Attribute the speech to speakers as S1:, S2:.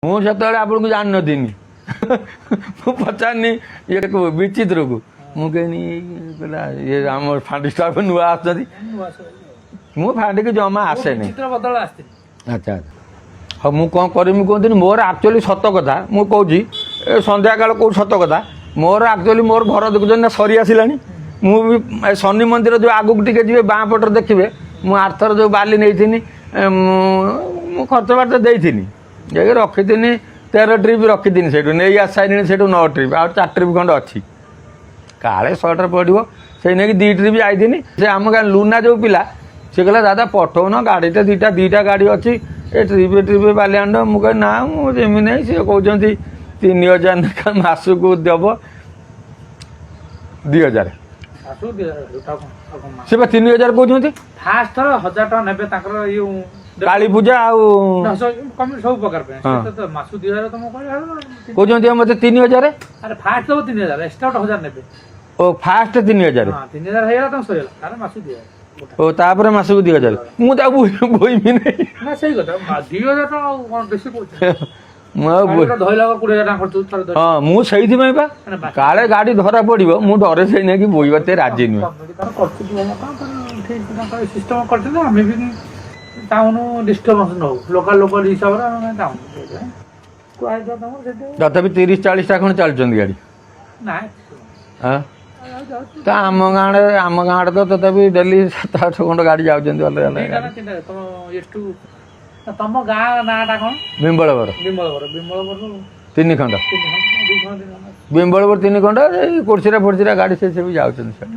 S1: ମୁଁ ସେତେବେଳେ ଆପଣଙ୍କୁ ଜାଣିନଥିଲି ମୁଁ ପଚାରିନି ଇଏ ବିଚିତ୍ରକୁ ମୁଁ କହିନି କହିଲା ଇଏ ଆମ ଫାଣ୍ଡି ଷ୍ଟାଫ୍ ନୂଆ ଆସୁଛନ୍ତି ମୁଁ ଫାଣ୍ଡିକି ଜମା ଆସେନି। ଆଚ୍ଛା ଆଚ୍ଛା ହଉ ମୁଁ କ'ଣ କରିବି କୁହନ୍ତୁନି ମୋର ଆକ୍ଚୁଆଲି ସତ କଥା ମୁଁ କହୁଛି ଏ ସନ୍ଧ୍ୟାକାଳ କେଉଁ ସତ କଥା ମୋର ଆକ୍ଚୁଆଲି ମୋର ଘର ଦେଖୁଛନ୍ତି ନା ସରି ଆସିଲାଣି। ମୁଁ ବି ଶନି ମନ୍ଦିର ଯେଉଁ ଆଗକୁ ଟିକେ ଯିବେ ବାଁ ପଟରେ ଦେଖିବେ ମୁଁ ଆରଥର ଯେଉଁ ବାଲି ନେଇଥିନି ମୁଁ ଖର୍ଚ୍ଚ ବାର୍ଚ୍ଚ ଦେଇଥିନି ଯାଇକି ରଖିଥିନି 13 ଟ୍ରିପ୍ ରଖିଥିନି ସେଇଠୁ ନେଇ ଆସି ସାରିଲିଣି ସେଇଠୁ 9 ଟ୍ରିପ୍ ଆଉ 4 ଟ୍ରିପ୍ ଖଣ୍ଡେ ଅଛି କାଳେ ସର୍ଟରେ ପଡ଼ିବ ସେଇ ନେଇକି 2 ଟ୍ରିପ୍ ଯାଇଥିନି। ସେ ଆମ ଗାଁ ଲୁନା ଯେଉଁ ପିଲା ସେ କହିଲା ଦାଦା ପଠଉନ ଗାଡ଼ିଟା ଦୁଇଟା ଗାଡ଼ି ଅଛି ଏ ଟ୍ରିପ୍ ବାଲି ଆଣ୍ଡ ମୁଁ କହିଲି ନା ମୁଁ ଯେମିତି ନାହିଁ ସିଏ କହୁଛନ୍ତି 3000 ଲେଖା ମାସକୁ ଦେବ 2000 ସେ ବା 3000 କହୁଛନ୍ତି
S2: ଫାଷ୍ଟ ଥର 1000 ଟଙ୍କା ନେବେ ତାଙ୍କର
S1: କାଳୀ ପୂଜା ଆଉ
S2: ସବୁ ପ୍ରକାର ମାସକୁ 2000 ତମ
S1: କହୁଛନ୍ତି ମତେ 3000
S2: ଆରେ ଫାଷ୍ଟ ଦବ 3000 ଏକ୍ସଟ୍ରା 1000 ନେବେ
S1: ଓ ଫାଷ୍ଟ 3000
S2: 3000 ହେଇଗଲା ତମ ସରିଗଲା ତାର ମାସକୁ 2000
S1: ଓ ତାପରେ ମାସକୁ 2000 ମୁଁ ତାକୁ ବୋଇବି ନାହିଁ
S2: ନା ସେଇ କଥା 2000 ଟଙ୍କା କଣ ବେଶୀ କହୁଛି
S1: ମୁଁ ଆଉ
S2: ଧଇଲା 20000 ଟଙ୍କା ଖର୍ଚ୍ଚ ଥରେ
S1: ହଁ ମୁଁ ସେଇଥିପାଇଁ ବା କାଳେ ଗାଡ଼ି ଧରା ପଡ଼ିବ ମୁଁ ଡରେ ସେଇ ନେଇକି ବୋଇବାତେ ରାଜି ନୁହେଁ।
S2: ସିଷ୍ଟମ କରିଥିଲେ ଆମେ ବି ଟାଉନ ଡିଷ୍ଟର୍ବାନ୍ସ ନଉ ଲୋକାଲ ହିସାବରେ ଆମେ ଟାଉନ
S1: ତଥାପି 30-40ଟା ଖଣ୍ଡେ ଚାଲୁଛନ୍ତି ଗାଡ଼ି ହଁ ତ ଆମ ଗାଁରେ ତ ତଥାପି ଡେଲି 7-8 ଖଣ୍ଡେ ଗାଡ଼ି ଯାଉଛନ୍ତି ଅଲଗା ଅଲଗା।
S2: ତମ ଗାଁ ନାଁଟା କଣ?
S1: ବିମ୍ବଳବର 3 ଖଣ୍ଡ ବିମ୍ବଳବର 3 ଖଣ୍ଡ ଏଇ କୋର୍ସିରା ଫୋର୍ସିରା ଗାଡ଼ି ସେ ବି ଯାଉଛନ୍ତି ସାର୍।